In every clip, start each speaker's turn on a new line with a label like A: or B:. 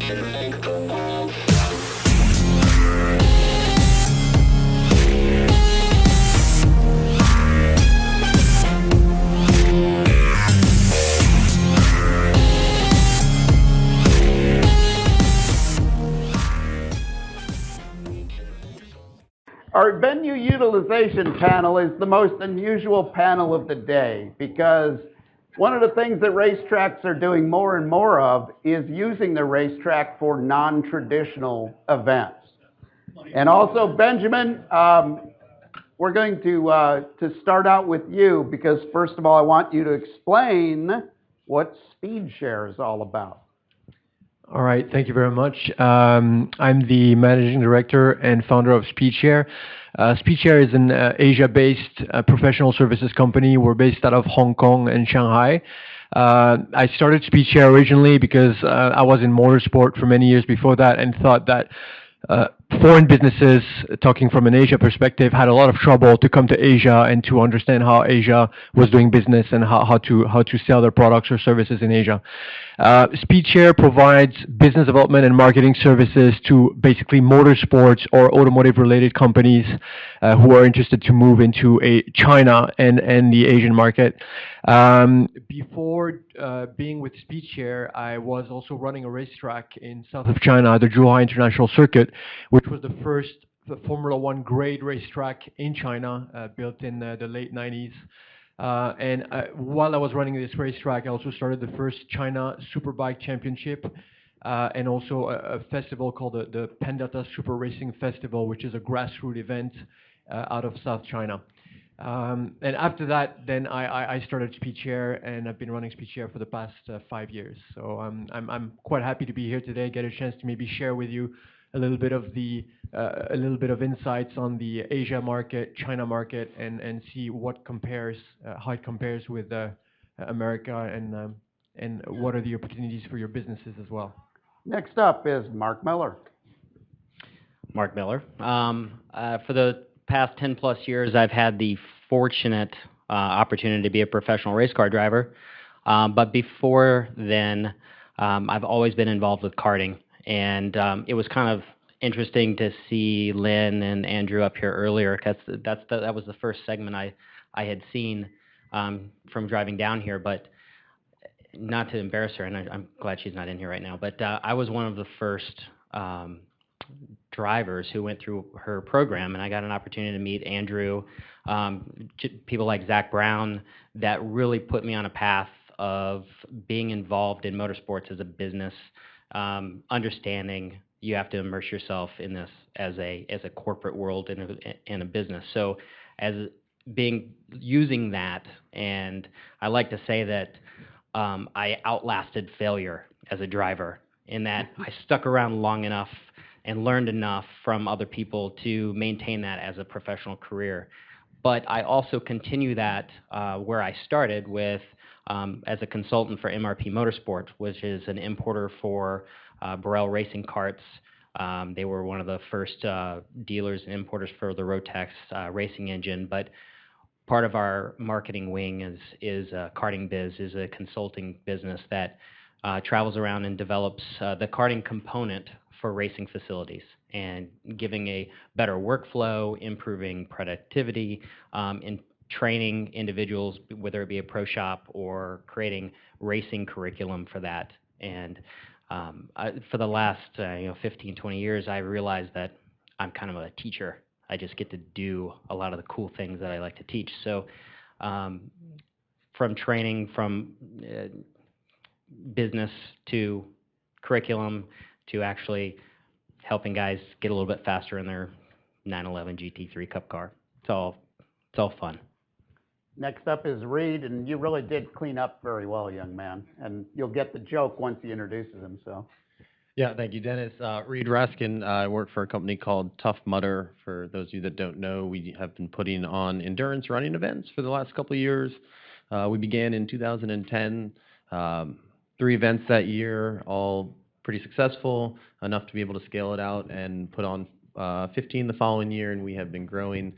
A: Our venue utilization panel is the most unusual panel of the day because one of the things that racetracks are doing more and more of is using the racetrack for non-traditional events. And also, Benjamin, we're going to start out with you because first of all, I want you to explain what SpeedShare is all about.
B: All right, thank you very much. I'm the managing director and founder of SpeedShare. SpeedShare is an Asia-based professional services company. We're based out of Hong Kong and Shanghai. I started SpeedShare originally because I was in motorsport for many years before that and thought that foreign businesses, talking from an Asia perspective, had a lot of trouble to come to Asia and to understand how Asia was doing business and how to sell their products or services in Asia. SpeedShare provides business development and marketing services to basically motorsports or automotive-related companies who are interested to move into China and the Asian market. Before being with SpeedShare, I was also running a racetrack in south of China, the Zhuhai International Circuit, which was the first Formula One grade racetrack in China, built in the late 90s. And while I was running this racetrack, I also started the first China Superbike Championship and also a festival called the Pandata Super Racing Festival, which is a grassroots event out of South China. And after that, then I started SpeedShare, and I've been running SpeedShare for the past 5 years. So I'm quite happy to be here today, get a chance to maybe share with you a little bit of insights on the Asia market, China market, and see what compares, how it compares with America, and what are the opportunities for your businesses as well.
A: Next up is Mark Miller.
C: Mark Miller. For the past 10 plus years, I've had the fortunate opportunity to be a professional race car driver. But before then, I've always been involved with karting. And it was kind of interesting to see Lynn and Andrew up here earlier, because that was the first segment I had seen from driving down here. But not to embarrass her, and I'm glad she's not in here right now, but I was one of the first drivers who went through her program, and I got an opportunity to meet Andrew, people like Zach Brown, that really put me on a path of being involved in motorsports as a business, understanding you have to immerse yourself in this as a corporate world in a business. So using that, and I like to say that I outlasted failure as a driver, in that I stuck around long enough and learned enough from other people to maintain that as a professional career. But I also continue that where I started with as a consultant for MRP Motorsport, which is an importer for Burrell Racing Carts. They were one of the first dealers and importers for the Rotax racing engine. But part of our marketing wing is Karting Biz, is a consulting business that travels around and develops the karting component for racing facilities, and giving a better workflow, improving productivity, in training individuals, whether it be a pro shop or creating racing curriculum for that. And for the last 15, 20 years, I realized that I'm kind of a teacher. I just get to do a lot of the cool things that I like to teach. So from training, from business to curriculum, to actually helping guys get a little bit faster in their 911 GT3 Cup car. It's all fun.
A: Next up is Reed, and you really did clean up very well, young man. And you'll get the joke once he introduces himself.
D: Yeah, thank you, Dennis. Reed Raskin. I work for a company called Tough Mudder. For those of you that don't know, we have been putting on endurance running events for the last couple of years. We began in 2010, 3 events that year, all pretty successful, enough to be able to scale it out and put on 15 the following year, and we have been growing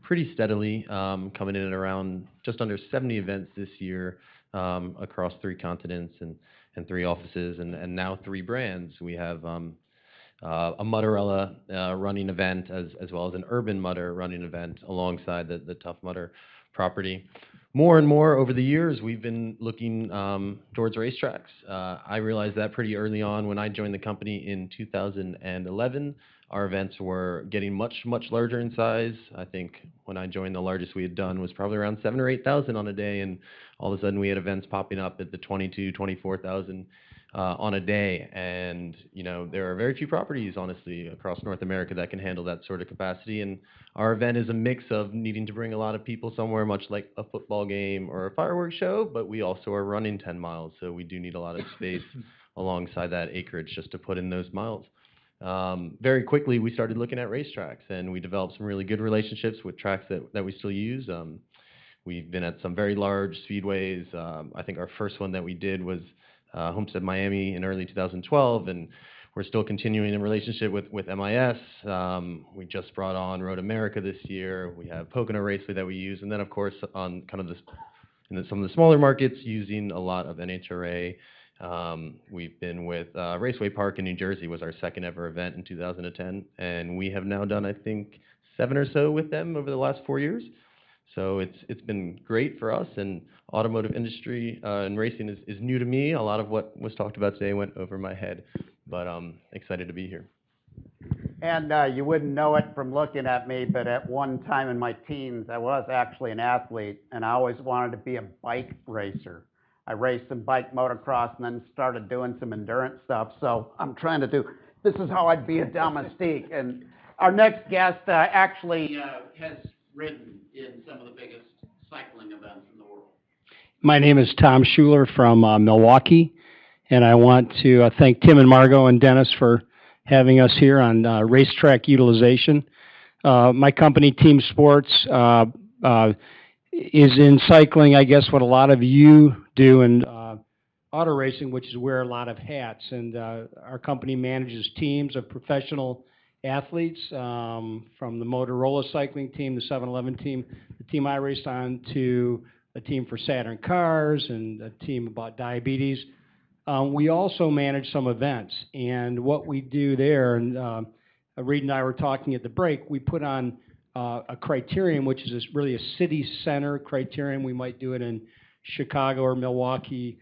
D: pretty steadily, coming in at around just under 70 events this year, across 3 continents and 3 offices, and now 3 brands. We have a Mutterella running event as well as an urban mutter running event alongside the Tough Mudder property. More and more over the years, we've been looking towards racetracks. I realized that pretty early on when I joined the company in 2011. Our events were getting much larger in size. I think when I joined, the largest we had done was probably around 7,000 or 8,000 on a day, and all of a sudden we had events popping up at the 22,000, 24,000 on a day. And there are very few properties, honestly, across North America that can handle that sort of capacity. And our event is a mix of needing to bring a lot of people somewhere, much like a football game or a fireworks show, but we also are running 10 miles, so we do need a lot of space alongside that acreage just to put in those miles. Very quickly, we started looking at racetracks, and we developed some really good relationships with tracks that we still use. We've been at some very large speedways. I think our first one that we did was Homestead, Miami in early 2012, and we're still continuing a relationship with MIS. We just brought on Road America this year. We have Pocono Raceway that we use, and then of course on kind of some of the smaller markets using a lot of NHRA. We've been with Raceway Park in New Jersey, was our second ever event in 2010, and we have now done, I think, 7 or so with them over the last 4 years. So it's been great for us, and automotive industry and racing is new to me. A lot of what was talked about today went over my head, but I'm excited to be here.
A: And you wouldn't know it from looking at me, but at one time in my teens, I was actually an athlete, and I always wanted to be a bike racer. I raced some bike motocross and then started doing some endurance stuff. So I'm trying to this is how I'd be a domestique. And our next guest actually has ridden in some of the biggest cycling events in the world.
E: My name is Tom Schuler from Milwaukee, and I want to thank Tim and Margot and Dennis for having us here on racetrack utilization. My company, Team Sports, is in cycling, I guess, what a lot of you do in auto racing, which is wear a lot of hats. And our company manages teams of professional athletes, from the Motorola cycling team, the 7-Eleven team, the team I raced on, to a team for Saturn cars and a team about diabetes. We also manage some events, and what we do there, and Reed and I were talking at the break, we put on a criterium, which is really a city center criterium. We might do it in Chicago or Milwaukee,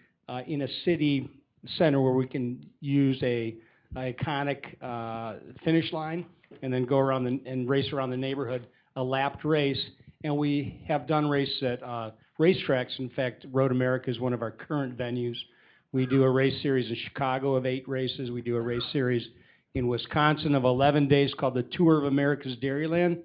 E: in a city center where we can use a iconic finish line and then go around and race around the neighborhood, a lapped race. And we have done races at racetracks. In fact, Road America is one of our current venues. We do a race series in Chicago of 8 races. We do a race series in Wisconsin of 11 days called the Tour of America's Dairyland.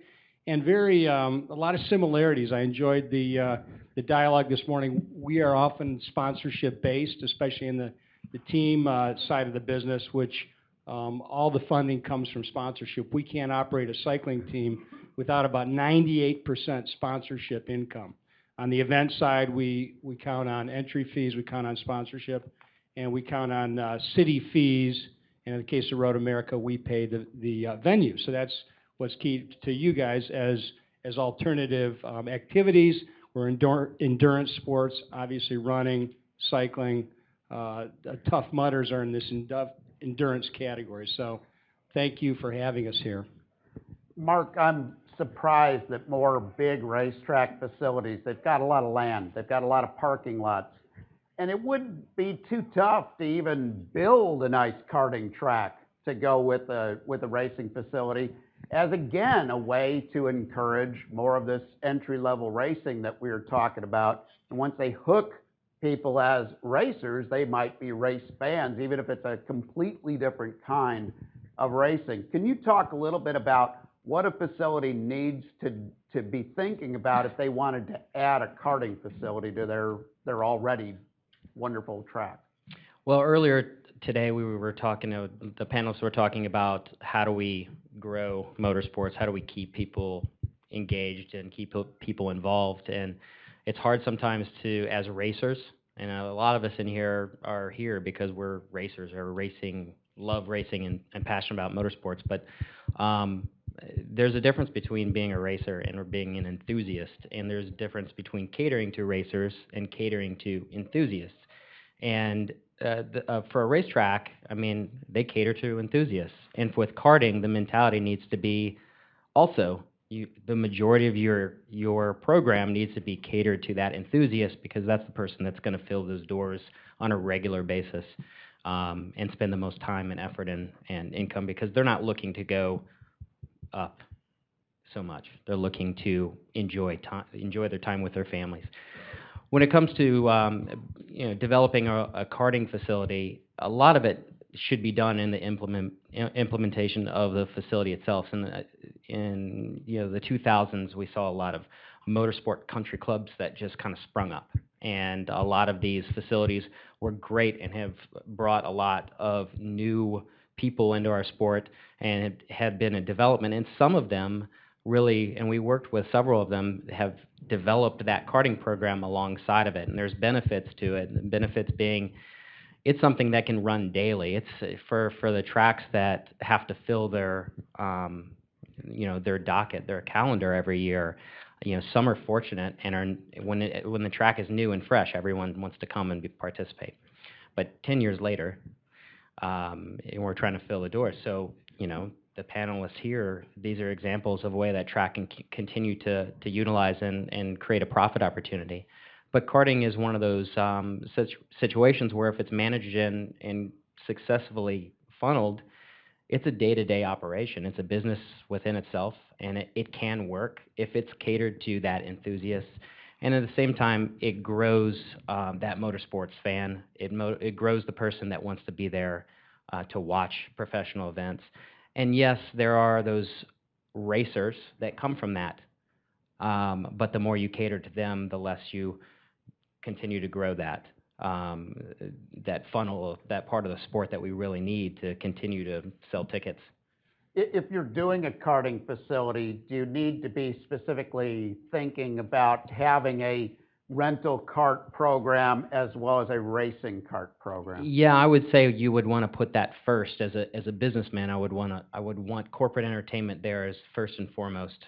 E: And a lot of similarities. I enjoyed the dialogue this morning. We are often sponsorship based, especially in the team side of the business, which all the funding comes from sponsorship. We can't operate a cycling team without about 98% sponsorship income. On the event side, we count on entry fees, we count on sponsorship, and we count on city fees. And in the case of Road America, we pay the venue. So that's what's key to you guys as alternative activities. We're endurance sports, obviously running, cycling. Tough Mudders are in this endurance category. So thank you for having us here.
A: Mark, I'm surprised that more big racetrack facilities, they've got a lot of land, they've got a lot of parking lots, and it wouldn't be too tough to even build a nice karting track to go with a racing facility, as again, a way to encourage more of this entry-level racing that we were talking about. And once they hook people as racers, they might be race fans, even if it's a completely different kind of racing. Can you talk a little bit about what a facility needs to be thinking about if they wanted to add a karting facility to their already wonderful track?
C: Well, earlier today we were talking, the panelists were talking about how do we grow motorsports, how do we keep people engaged and keep people involved. And it's hard sometimes as racers, and a lot of us in here are here because we're racers or love racing and passionate about motorsports. But there's a difference between being a racer and being an enthusiast, and there's a difference between catering to racers and catering to enthusiasts. And for a racetrack, I mean, they cater to enthusiasts. And with karting, the mentality needs to be also, the majority of your program needs to be catered to that enthusiast, because that's the person that's going to fill those doors on a regular basis, and spend the most time and effort and income, because they're not looking to go up so much. They're looking to enjoy their time with their families. When it comes to developing a karting facility, a lot of it should be done in the implementation of the facility itself. In the 2000s, we saw a lot of motorsport country clubs that just kind of sprung up, and a lot of these facilities were great and have brought a lot of new people into our sport, and have been a development. And some of them really, and we worked with several of them, have developed that karting program alongside of it, and there's benefits to it. The benefits being, it's something that can run daily. It's for the tracks that have to fill their their docket, their calendar every year. Some are fortunate and when the track is new and fresh, everyone wants to come and participate. But 10 years later, and we're trying to fill the door. So the panelists here, these are examples of a way that track can continue to utilize and create a profit opportunity. But karting is one of those situations where if it's managed and successfully funneled, it's a day-to-day operation. It's a business within itself, and it can work if it's catered to that enthusiast. And at the same time, it grows that motorsports fan. It grows the person that wants to be there to watch professional events. And yes, there are those racers that come from that. But the more you cater to them, the less you continue to grow that funnel, that part of the sport that we really need to continue to sell tickets.
A: If you're doing a karting facility, do you need to be specifically thinking about having a rental kart program as well as a racing kart program?
C: Yeah, I would say you would want to put that first. As a businessman, I would want corporate entertainment there as first and foremost.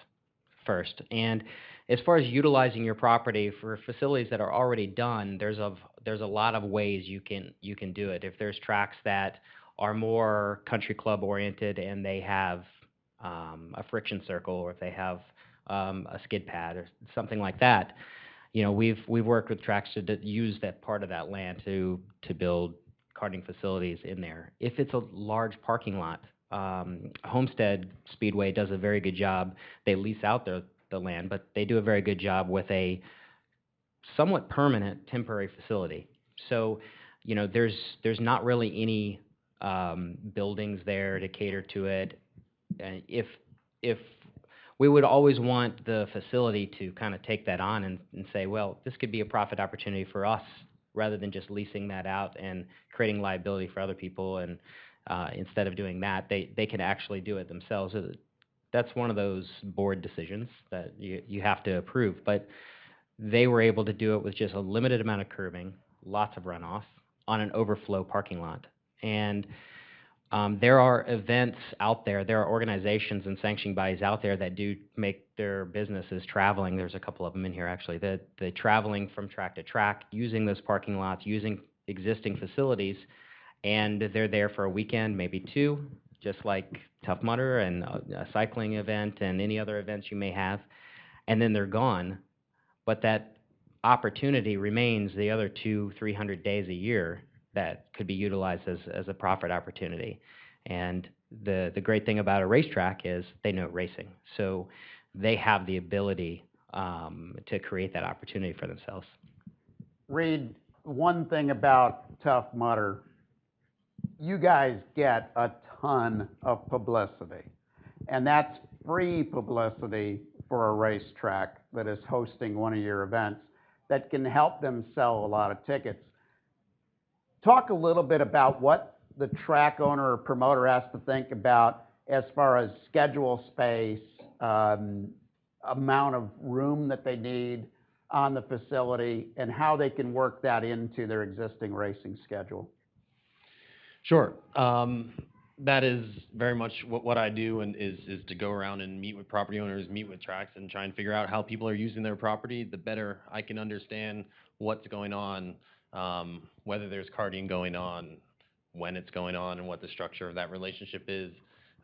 C: And as far as utilizing your property for facilities that are already done, there's a lot of ways you can do it. If there's tracks that are more country club oriented and they have a friction circle, or if they have a skid pad or something like that, we've worked with tracks to use that part of that land to build karting facilities in there. If it's a large parking lot, Homestead Speedway does a very good job. They lease out the land, but they do a very good job with a somewhat permanent temporary facility. So, there's not really any buildings there to cater to it. If we would always want the facility to kind of take that on and say, well, this could be a profit opportunity for us, rather than just leasing that out and creating liability for other people. And instead of doing that, they can actually do it themselves. That's one of those board decisions that you have to approve. But they were able to do it with just a limited amount of curbing, lots of runoff on an overflow parking lot. And there are events out there, there are organizations and sanctioning bodies out there that do make their businesses traveling. There's a couple of them in here, actually. The traveling from track to track, using those parking lots, using existing facilities, and they're there for a weekend, maybe two, just like Tough Mudder and a cycling event and any other events you may have, and then they're gone. But that opportunity remains the other 200-300 days a year that could be utilized as a profit opportunity. And the great thing about a racetrack is they know racing, so they have the ability to create that opportunity for themselves.
A: Reed, one thing about Tough Mudder, you guys get a ton of publicity, and that's free publicity for a racetrack that is hosting one of your events that can help them sell a lot of tickets. Talk a little bit about what the track owner or promoter has to think about as far as schedule space, amount of room that they need on the facility, and how they can work that into their existing racing schedule.
D: Sure. That is very much what I do, and is to go around and meet with property owners, meet with tracks, and try and figure out how people are using their property. The better I can understand what's going on, whether there's carting going on, when it's going on, and what the structure of that relationship is.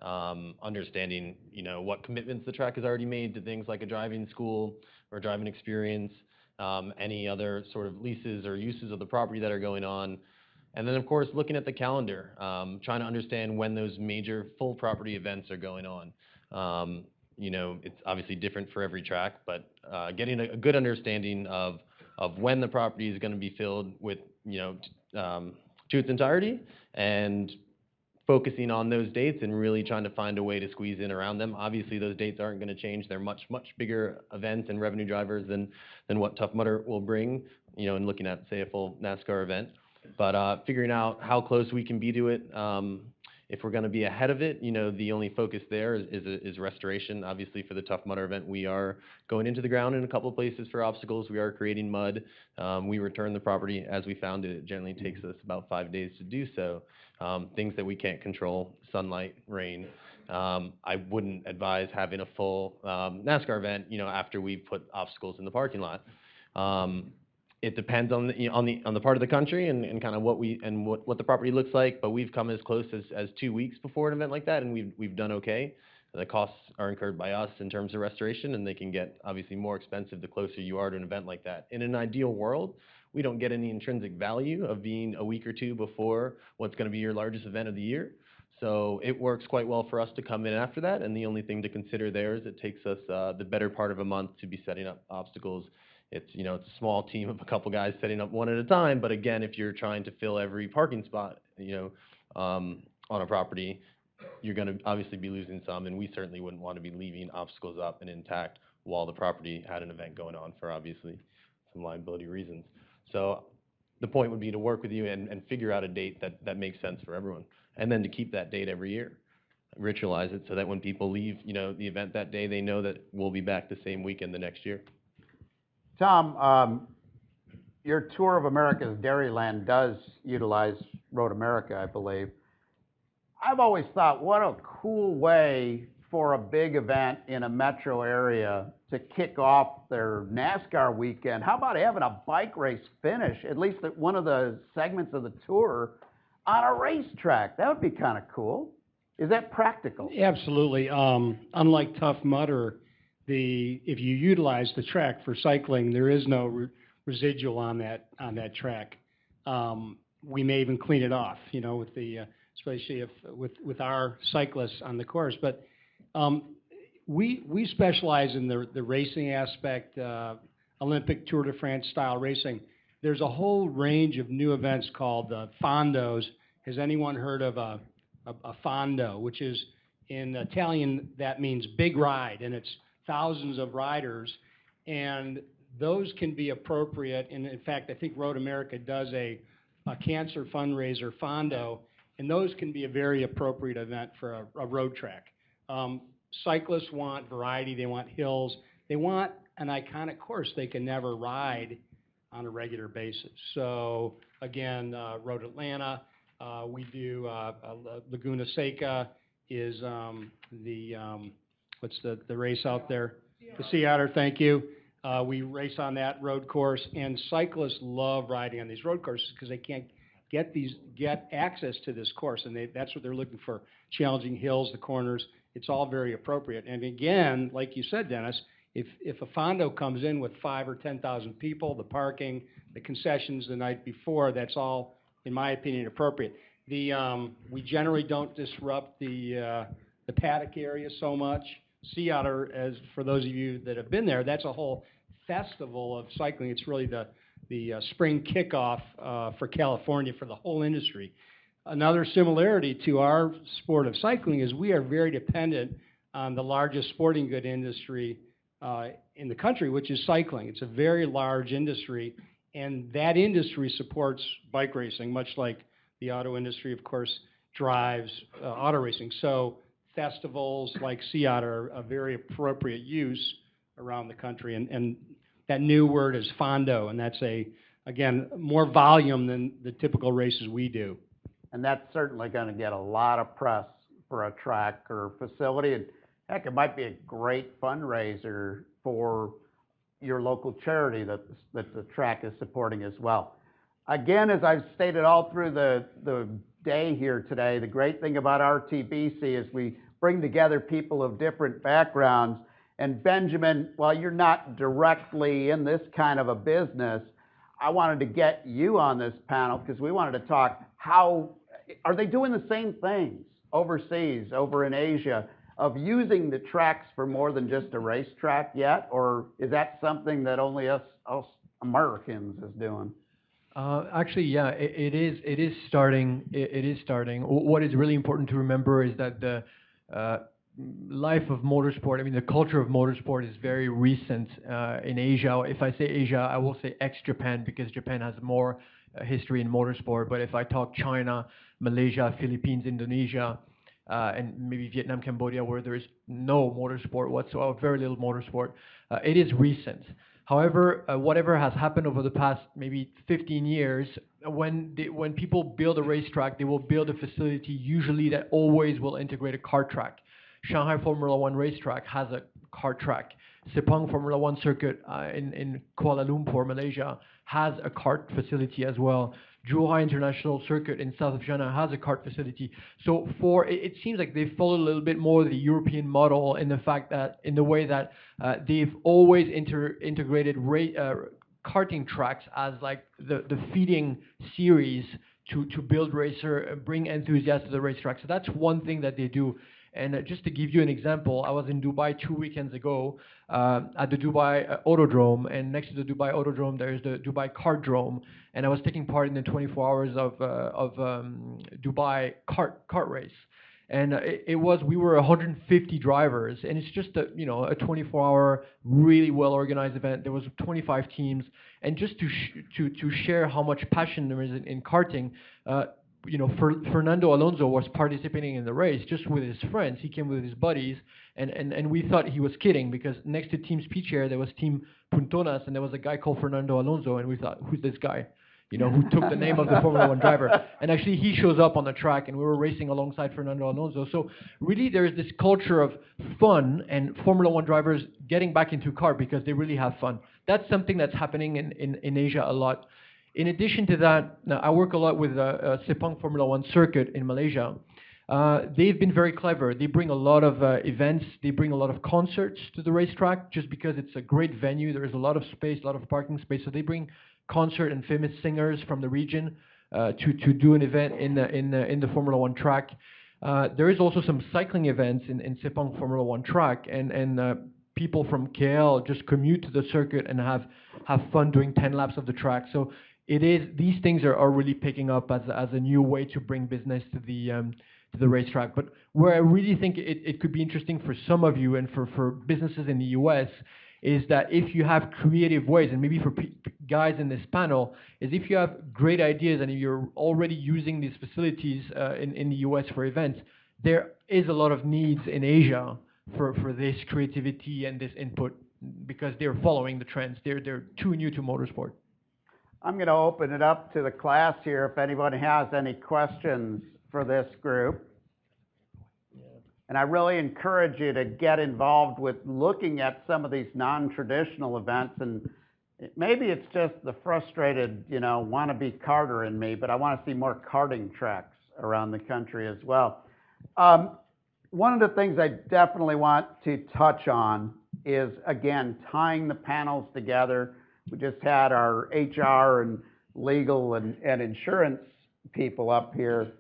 D: Understanding, what commitments the track has already made to things like a driving school or driving experience, any other sort of leases or uses of the property that are going on. And then, of course, looking at the calendar, trying to understand when those major full property events are going on. It's obviously different for every track, but getting a good understanding of when the property is going to be filled with, to its entirety, and focusing on those dates and really trying to find a way to squeeze in around them. Obviously, those dates aren't going to change. They're much, much bigger events and revenue drivers than what Tough Mudder will bring, in looking at, say, a full NASCAR event. But figuring out how close we can be to it. If we're going to be ahead of it, the only focus there is restoration. Obviously, for the Tough Mudder event, we are going into the ground in a couple of places for obstacles. We are creating mud. We return the property as we found it. It generally takes us about 5 days to do so. Things that we can't control, sunlight, rain. I wouldn't advise having a full NASCAR event, after we put obstacles in the parking lot. It depends on the part of the country and kind of what the property looks like, but we've come as close as 2 weeks before an event like that, and we've done okay. The costs are incurred by us in terms of restoration, and they can get obviously more expensive the closer you are to an event like that. In an ideal world, we don't get any intrinsic value of being a week or two before what's going to be your largest event of the year. So it works quite well for us to come in after that, and the only thing to consider there is it takes us the better part of a month to be setting up obstacles. It's a small team of a couple guys setting up one at a time, but again, if you're trying to fill every parking spot, on a property, you're going to obviously be losing some, and we certainly wouldn't want to be leaving obstacles up and intact while the property had an event going on for obviously some liability reasons. So the point would be to work with you and figure out a date that makes sense for everyone, and then to keep that date every year. Ritualize it so that when people leave, the event that day, they know that we'll be back the same weekend the next year.
A: Tom, your Tour of America's Dairyland does utilize Road America, I believe. I've always thought, what a cool way for a big event in a metro area to kick off their NASCAR weekend. How about having a bike race finish, at least at one of the segments of the tour, on a racetrack? That would be kind of cool. Is that practical?
E: Absolutely. Unlike Tough Mudder, if you utilize the track for cycling, there is no residual on that track. We may even clean it off, with especially with our cyclists on the course. But we specialize in the racing aspect, Olympic Tour de France style racing. There's a whole range of new events called fondos. Has anyone heard of a fondo, which is in Italian, that means big ride, and it's thousands of riders, and those can be appropriate. And in fact, I think Road America does a cancer fundraiser fondo, and those can be a very appropriate event for a road track. Cyclists want variety, they want hills, they want an iconic course they can never ride on a regular basis. So again, Road Atlanta, we do Laguna Seca is what's the race out there? The Sea Otter, thank you. We race on that road course, and cyclists love riding on these road courses because they can't get access to this course, and that's what they're looking for. Challenging hills, the corners, it's all very appropriate. And again, like you said, Dennis, if a fondo comes in with 5,000 or 10,000 people, the parking, the concessions the night before, that's all, in my opinion, appropriate. We generally don't disrupt the paddock area so much. Sea Otter, as for those of you that have been there, that's a whole festival of cycling. It's really the spring kickoff for California for the whole industry. Another similarity to our sport of cycling is we are very dependent on the largest sporting good industry in the country, which is cycling. It's a very large industry, and that industry supports bike racing, much like the auto industry, of course, drives auto racing. So festivals like Sea Otter are a very appropriate use around the country. And that new word is fondo, and that's again, more volume than the typical races we do.
A: And that's certainly going to get a lot of press for a track or facility. And heck, it might be a great fundraiser for your local charity that the track is supporting as well. Again, as I've stated all through the day here today, the great thing about RTBC is we bring together people of different backgrounds. And Benjamin, while you're not directly in this kind of a business, I wanted to get you on this panel because we wanted to talk how, are they doing the same things overseas, over in Asia, of using the tracks for more than just a racetrack yet? Or is that something that only us Americans is doing?
B: Actually, yeah, it is starting. It is starting. What is really important to remember is that the life of motorsport, I mean, the culture of motorsport is very recent in Asia. If I say Asia, I will say ex-Japan because Japan has more history in motorsport. But if I talk China, Malaysia, Philippines, Indonesia, and maybe Vietnam, Cambodia, where there is no motorsport whatsoever, very little motorsport, it is recent. However, whatever has happened over the past maybe 15 years, when people build a racetrack, they will build a facility usually that always will integrate a kart track. Shanghai Formula One racetrack has a kart track. Sepang Formula One circuit in Kuala Lumpur, Malaysia, has a kart facility as well. Zhuhai International Circuit in south of China has a kart facility. So it seems like they follow a little bit more the European model in the fact that, in the way that they've always integrated karting tracks as like the feeding series to build bring enthusiasts to the racetrack. So that's one thing that they do. And just to give you an example, I was in Dubai 2 weekends ago at the Dubai Autodrome, and next to the Dubai Autodrome there's the Dubai Kartdrome, and I was taking part in the 24 hours of Dubai kart race. And we were 150 drivers, and it's just a 24-hour really well-organized event. There was 25 teams, and just to share how much passion there is in karting. Fernando Alonso was participating in the race just with his friends. He came with his buddies, and we thought he was kidding because next to Team Speedshare there was Team Puntonas, and there was a guy called Fernando Alonso, and we thought, who's this guy? Who took the name of the Formula One driver. And actually he shows up on the track, and we were racing alongside Fernando Alonso. So really there is this culture of fun and Formula One drivers getting back into kart because they really have fun. That's something that's happening in Asia a lot. In addition to that, I work a lot with Sepang Formula One circuit in Malaysia. They've been very clever. They bring a lot of events. They bring a lot of concerts to the racetrack just because it's a great venue. There is a lot of space, a lot of parking space. So they bring concert and famous singers from the region to do an event in the Formula One track. There is also some cycling events in Sepang Formula One track, and people from KL just commute to the circuit and have fun doing 10 laps of the track. So these things are really picking up as a new way to bring business to the racetrack. But where I really think it could be interesting for some of you and for businesses in the US is that if you have creative ways, and maybe for guys in this panel, is if you have great ideas and you're already using these facilities in the US for events, there is a lot of needs in Asia for this creativity and this input because they're following the trends. They're too new to motorsport.
A: I'm going to open it up to the class here if anybody has any questions for this group. And I really encourage you to get involved with looking at some of these non-traditional events. And maybe it's just the frustrated, wannabe karter in me, but I want to see more karting tracks around the country as well. One of the things I definitely want to touch on is, again, tying the panels together. We just had our HR and legal and insurance people up here.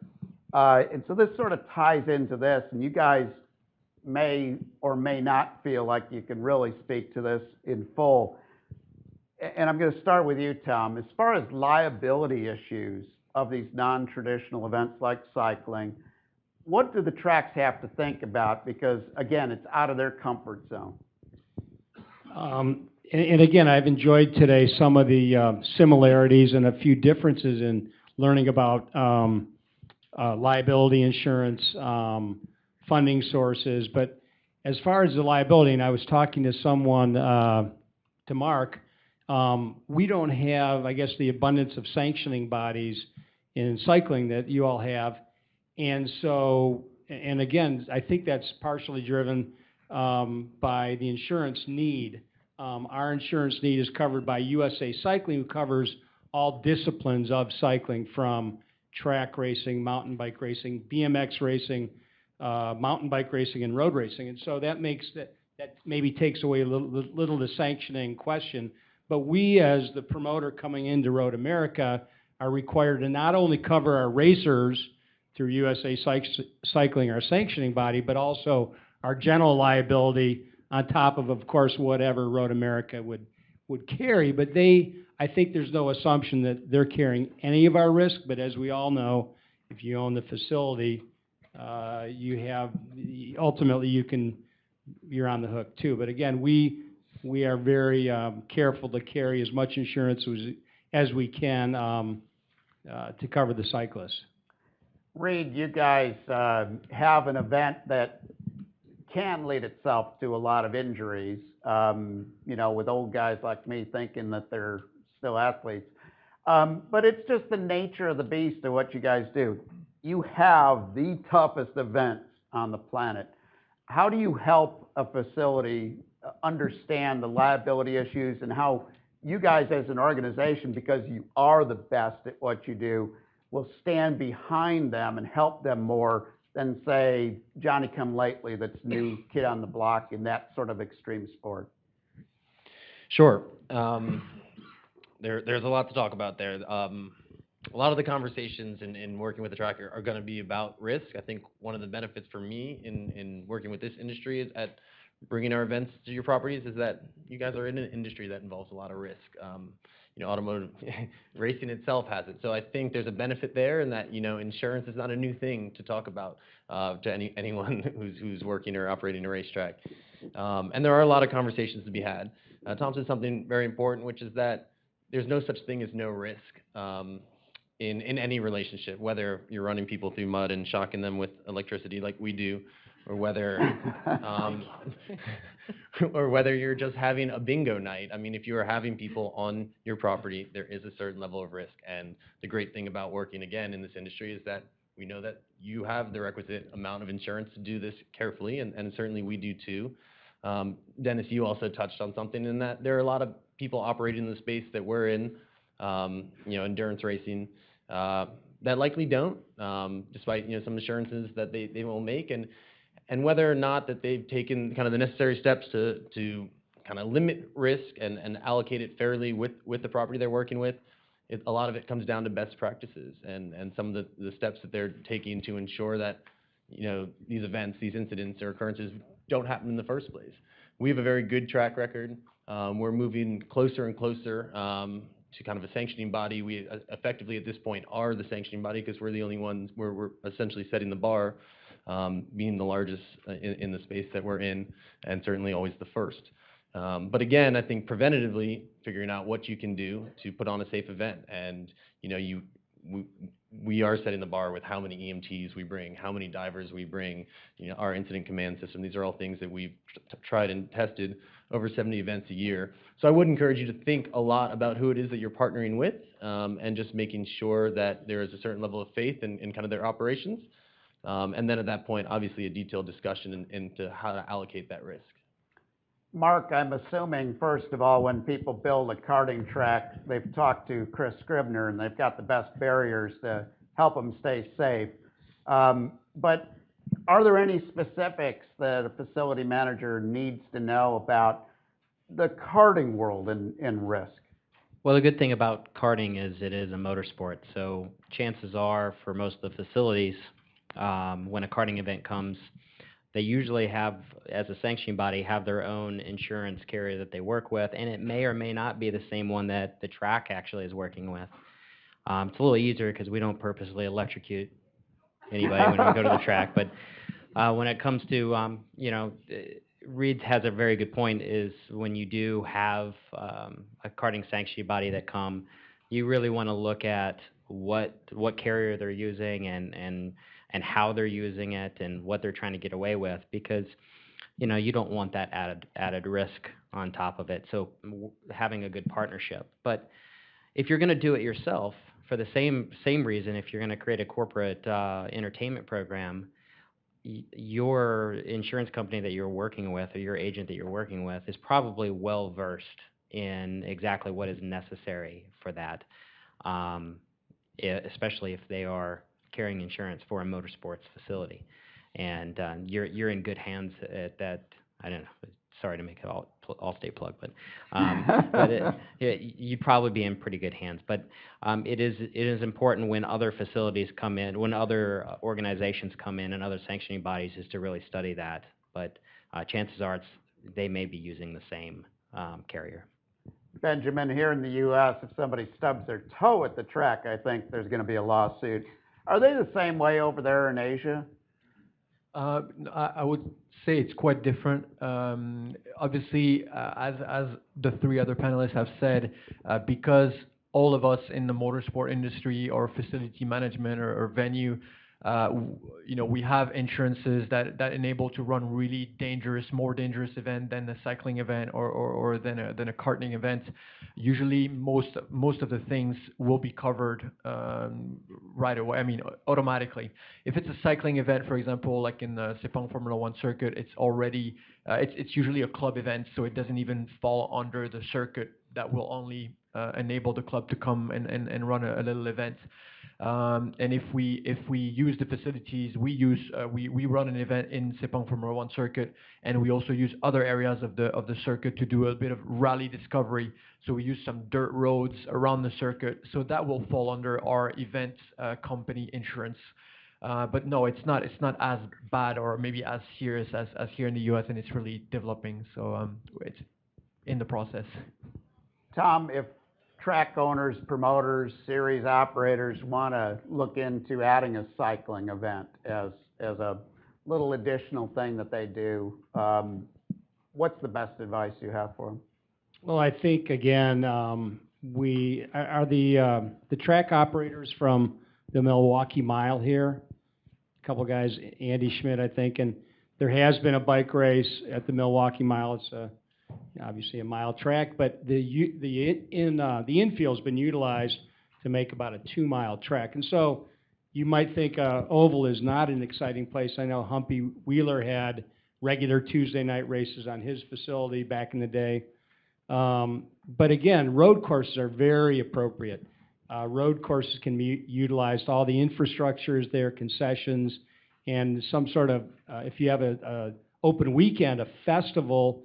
A: And so this sort of ties into this, and you guys may or may not feel like you can really speak to this in full. And I'm going to start with you, Tom. As far as liability issues of these non-traditional events like cycling, what do the tracks have to think about? Because, again, it's out of their comfort zone.
E: And again, I've enjoyed today some of the similarities and a few differences in learning about liability insurance, funding sources. But as far as the liability, and I was talking to someone, to Mark, we don't have, I guess, the abundance of sanctioning bodies in cycling that you all have. And so and again, I think that's partially driven by the insurance need. Our insurance need is covered by USA Cycling, who covers all disciplines of cycling, from track racing, mountain bike racing, BMX racing, mountain bike racing, and road racing. And so that makes that maybe takes away a little the sanctioning question. But we, as the promoter coming into Road America, are required to not only cover our racers through USA Cycling, our sanctioning body, but also our general liability on top of course, whatever Road America would carry. But I think there's no assumption that they're carrying any of our risk. But as we all know, if you own the facility, ultimately you're on the hook too. But again, we are very careful to carry as much insurance as we can to cover the cyclists.
A: Reed, you guys have an event that can lead itself to a lot of injuries, with old guys like me thinking that they're still athletes. But it's just the nature of the beast of what you guys do. You have the toughest events on the planet. How do you help a facility understand the liability issues, and how you guys as an organization, because you are the best at what you do, will stand behind them and help them more than, say, Johnny-come-lately that's new kid on the block in that sort of extreme sport?
D: Sure. There's a lot to talk about there. A lot of the conversations in working with the tracker are going to be about risk. I think one of the benefits for me in working with this industry is at bringing our events to your properties is that you guys are in an industry that involves a lot of risk. Automotive racing itself has it. So I think there's a benefit there, in that, insurance is not a new thing to talk about to anyone who's working or operating a racetrack. And there are a lot of conversations to be had. Tom said something very important, which is that there's no such thing as no risk in any relationship, whether you're running people through mud and shocking them with electricity like we do, or whether or whether you're just having a bingo night. I mean, if you are having people on your property, there is a certain level of risk. And the great thing about working, again, in this industry is that we know that you have the requisite amount of insurance to do this carefully, and certainly we do too. Dennis, you also touched on something in that there are a lot of people operating in the space that we're in, endurance racing, that likely don't, despite some assurances that they will make, and whether or not that they've taken kind of the necessary steps to kind of limit risk and allocate it fairly with the property they're working with. A lot of it comes down to best practices and some of the steps that they're taking to ensure that these events, these incidents or occurrences don't happen in the first place. We have a very good track record. We're moving closer and closer to kind of a sanctioning body. We effectively at this point are the sanctioning body, because we're the only ones where we're essentially setting the bar, being the largest in the space that we're in, and certainly always the first. But again, I think preventatively figuring out what you can do to put on a safe event, and we are setting the bar with how many EMTs we bring, how many divers we bring, our incident command system. These are all things that we've tried and tested over 70 events a year. So I would encourage you to think a lot about who it is that you're partnering with, and just making sure that there is a certain level of faith in kind of their operations. And then at that point, obviously a detailed discussion into how to allocate that risk.
A: Mark, I'm assuming, first of all, when people build a karting track, they've talked to Chris Scribner, and they've got the best barriers to help them stay safe. But are there any specifics that a facility manager needs to know about the karting world and risk?
C: Well, the good thing about karting is it is a motorsport. So chances are, for most of the facilities, when a karting event comes, they usually have, as a sanctioning body, have their own insurance carrier that they work with, and it may or may not be the same one that the track actually is working with. It's a little easier because we don't purposely electrocute anybody when we go to the track. But when it comes to, Reed has a very good point, is when you do have a karting sanctioning body that come, you really want to look at what carrier they're using and how they're using it and what they're trying to get away with, because you don't want that added risk on top of it. So having a good partnership. But if you're going to do it yourself, for the same reason, if you're going to create a corporate entertainment program, your insurance company that you're working with or your agent that you're working with is probably well versed in exactly what is necessary for that, especially if they are carrying insurance for a motorsports facility. And you're in good hands at that. I don't know. Sorry to make it all state plug, but you'd probably be in pretty good hands. But it is important when other facilities come in, when other organizations come in and other sanctioning bodies, is to really study that. But chances are they may be using the same carrier.
A: Benjamin, here in the U.S., if somebody stubs their toe at the track, I think there's going to be a lawsuit. Are they the same way over there in Asia?
B: I would say it's quite different. Obviously, as the three other panelists have said, because all of us in the motorsport industry or facility management or venue, we have insurances that enable to run really more dangerous event than a cycling event or than a karting event. Usually, most of the things will be covered right away. I mean, automatically. If it's a cycling event, for example, like in the Sepang Formula One circuit, it's already it's usually a club event, so it doesn't even fall under the circuit that will only enable the club to come and run a little event. And if we use the facilities, we run an event in Sepang Formula One circuit, and we also use other areas of the circuit to do a bit of rally discovery. So we use some dirt roads around the circuit, so that will fall under our event company insurance. But no, it's not as bad or maybe as serious as here in the U.S., and it's really developing. So it's in the process.
A: Tom, if track owners, promoters, series operators want to look into adding a cycling event as a little additional thing that they do, what's the best advice you have for them?
E: Well, I think again, we are the track operators from the Milwaukee Mile here. A couple guys, Andy Schmidt, I think, and there has been a bike race at the Milwaukee Mile. It's obviously a mile track, but the infield's been utilized to make about a 2-mile track. And so you might think oval is not an exciting place. I know Humpy Wheeler had regular Tuesday night races on his facility back in the day. But again, road courses are very appropriate. Road courses can be utilized. All the infrastructure is there, concessions, and some sort of, if you have a open weekend, a festival,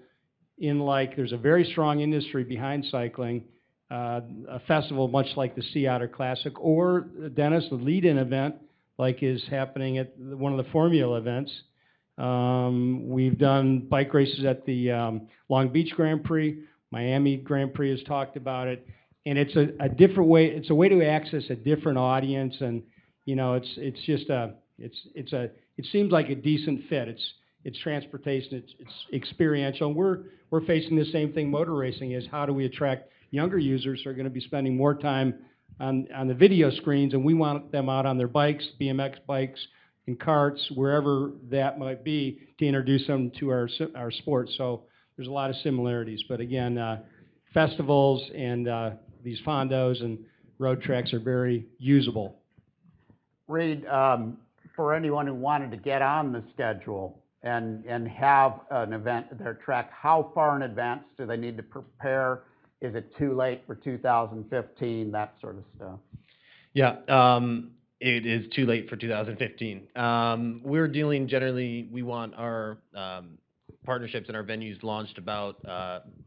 E: there's a very strong industry behind cycling, a festival much like the Sea Otter Classic, or, Dennis, the lead-in event, like is happening at one of the Formula events. We've done bike races at the Long Beach Grand Prix. Miami Grand Prix has talked about it. And it's a different way, it's a way to access a different audience, and, it seems like a decent fit. It's transportation, it's experiential. And we're facing the same thing motor racing is. How do we attract younger users who are going to be spending more time on the video screens, and we want them out on their bikes, BMX bikes, and karts, wherever that might be, to introduce them to our sport. So there's a lot of similarities. But again, festivals and these fondos and road tracks are very usable.
A: Reed, for anyone who wanted to get on the schedule and have an event at their track, how far in advance do they need to prepare? Is it too late for 2015, that sort of stuff?
D: Yeah, it is too late for 2015. We're dealing generally, we want our partnerships and our venues launched about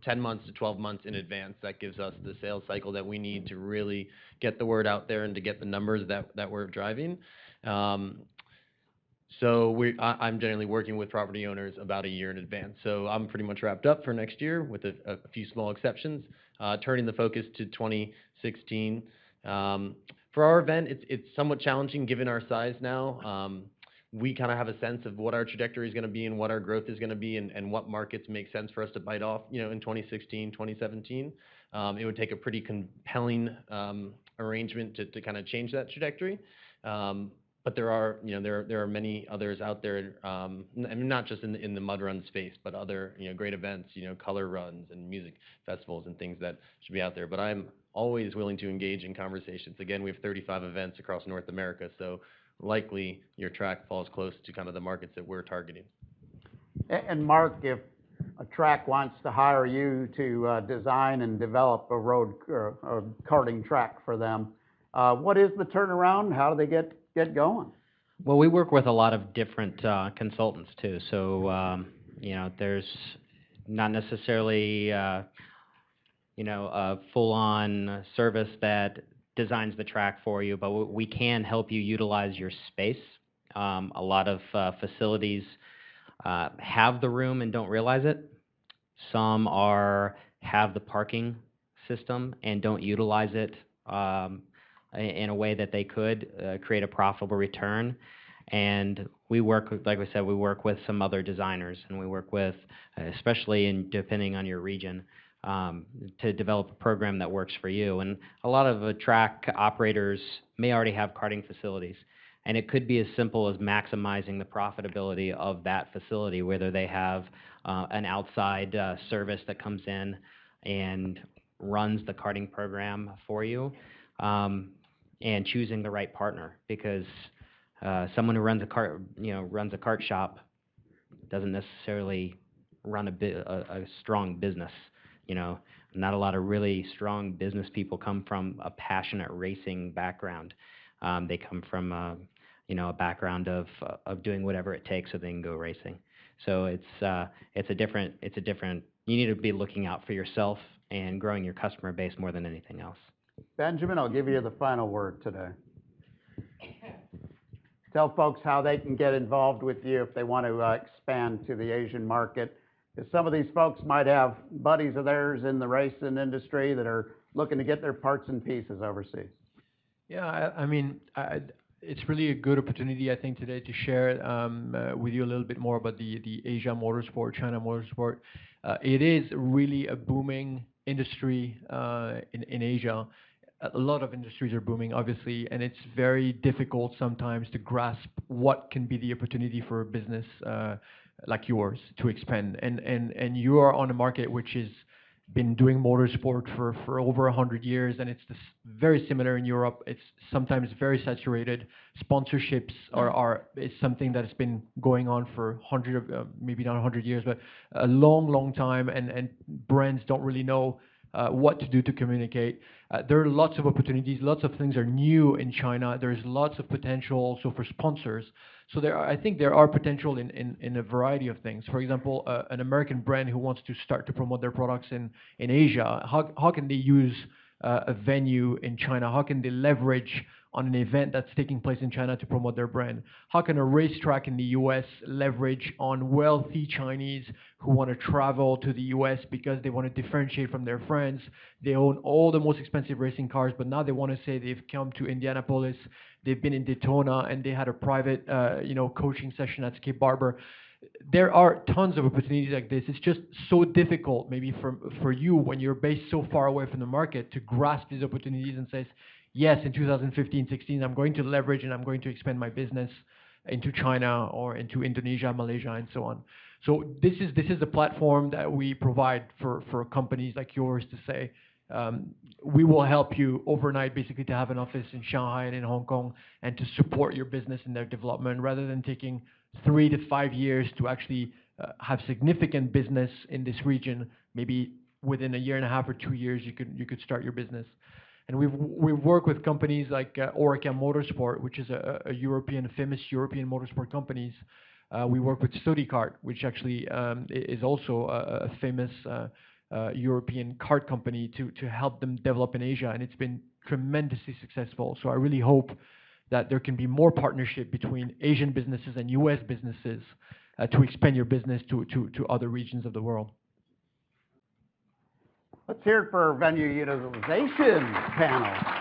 D: 10 months to 12 months in advance. That gives us the sales cycle that we need to really get the word out there and to get the numbers that we're driving. So I'm generally working with property owners about a year in advance. So I'm pretty much wrapped up for next year with a few small exceptions, turning the focus to 2016. For our event, it's somewhat challenging given our size now. We kind of have a sense of what our trajectory is going to be and what our growth is going to be and what markets make sense for us to bite off, in 2016, 2017. It would take a pretty compelling arrangement to kind of change that trajectory. But there are, there are many others out there, and not just in the mud run space, but other, great events, color runs and music festivals and things that should be out there. But I'm always willing to engage in conversations. Again, we have 35 events across North America, so likely your track falls close to kind of the markets that we're targeting.
A: And Mark, if a track wants to hire you to design and develop a road or a karting track for them, what is the turnaround? How do they get going?
C: Well, we work with a lot of different consultants too. So, there's not necessarily, a full-on service that designs the track for you, but we can help you utilize your space. A lot of facilities have the room and don't realize it. Some have the parking system and don't utilize it in a way that they could create a profitable return. And we work, like we said, we work with some other designers, and we work with, especially depending on your region, to develop a program that works for you. And a lot of track operators may already have karting facilities, and it could be as simple as maximizing the profitability of that facility, whether they have an outside service that comes in and runs the karting program for you, and choosing the right partner, because someone who runs a kart shop doesn't necessarily run a strong business. Not a lot of really strong business people come from a passionate racing background. They come from a background of doing whatever it takes so they can go racing. So it's a different. You need to be looking out for yourself and growing your customer base more than anything else.
A: Benjamin, I'll give you the final word today. Tell folks how they can get involved with you if they want to expand to the Asian market. Because some of these folks might have buddies of theirs in the racing industry that are looking to get their parts and pieces overseas.
B: Yeah, it's really a good opportunity, I think, today to share with you a little bit more about the Asia motorsport, China motorsport. It is really a booming industry in Asia. A lot of industries are booming, obviously, and it's very difficult sometimes to grasp what can be the opportunity for a business like yours to expand. And you are on a market which has been doing motorsport for over 100 years, and it's very similar in Europe. It's sometimes very saturated. Sponsorships is something that has been going on for maybe not 100 years, but a long time, and brands don't really know what to do to communicate. There are lots of opportunities. Lots of things are new in China. There's lots of potential also for sponsors. So I think there are potential in a variety of things. For example, an American brand who wants to start to promote their products in Asia, how can they use a venue in China? How can they leverage on an event that's taking place in China to promote their brand? How can a racetrack in the US leverage on wealthy Chinese who want to travel to the US because they want to differentiate from their friends? They own all the most expensive racing cars, but now they want to say they've come to Indianapolis, they've been in Daytona, and they had a private coaching session at Skip Barber. There are tons of opportunities like this. It's just so difficult maybe for you when you're based so far away from the market to grasp these opportunities and say, yes, in 2015, 16, I'm going to leverage and I'm going to expand my business into China or into Indonesia, Malaysia, and so on. So this is the platform that we provide for companies like yours to say, we will help you overnight basically to have an office in Shanghai and in Hong Kong and to support your business in their development rather than taking 3 to 5 years to actually have significant business in this region. Maybe within a year and a half or 2 years, you could start your business. And we've worked with companies like Orica Motorsport, which is a famous European motorsport companies. We work with StudyKart, which actually is also a famous European kart company to help them develop in Asia, and it's been tremendously successful. So I really hope that there can be more partnership between Asian businesses and US businesses to expand your business to other regions of the world.
A: Let's hear it for our venue utilization panel.